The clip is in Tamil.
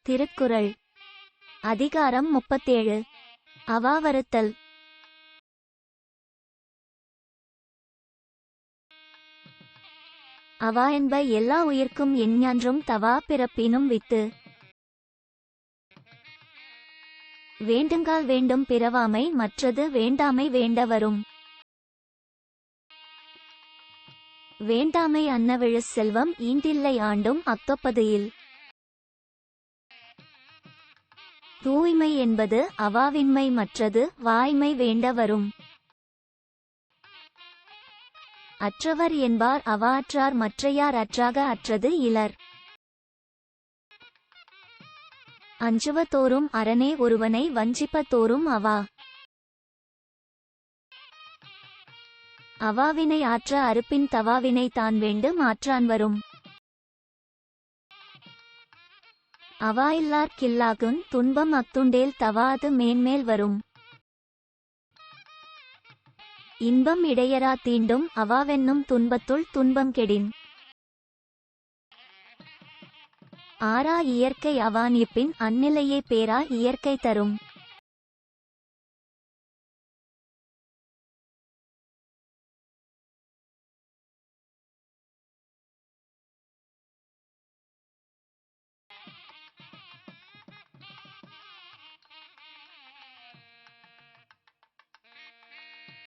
திருக்குறள் அதிகாரம் 37. அவாவறுத்தல். அவா என்ப எல்லா உயிர்க்கும் எஞ்ஞான்றும் தவா பிறப்பினும் வித்து. வேண்டுங்கால் வேண்டும் பிறவாமை மற்றது வேண்டாமை வேண்ட வரும். வேண்டாமை அன்னவிழு செல்வம் ஈண்டில்லை ஆண்டும் அத்தொப்பது இல். தூய்மை என்பது அவாவின்மை மற்றது வாய்மை வேண்ட வரும். அற்றவர் என்பார் அவா அற்றார் மற்றையார் அற்றாக அற்றது இலர். அஞ்சுவ தோறும் அரணே ஒருவனை வஞ்சிப்ப தோறும் அவா. அவாவினை ஆற்ற அறுப்பின் தவாவினை தான் வேண்டும் ஆற்றான் வரும். அவாயில்லார்க் கில்லாகுந் துன்பம் அத்துண்டேல் தவாது மேன்மேல் வரும். இன்பம் இடையரா தீண்டும் அவாவென்னும் துன்பத்துள் துன்பம் கெடின். ஆரா இயற்கை அவான் இப்பின் அந்நிலையே பேரா இயற்கை தரும்.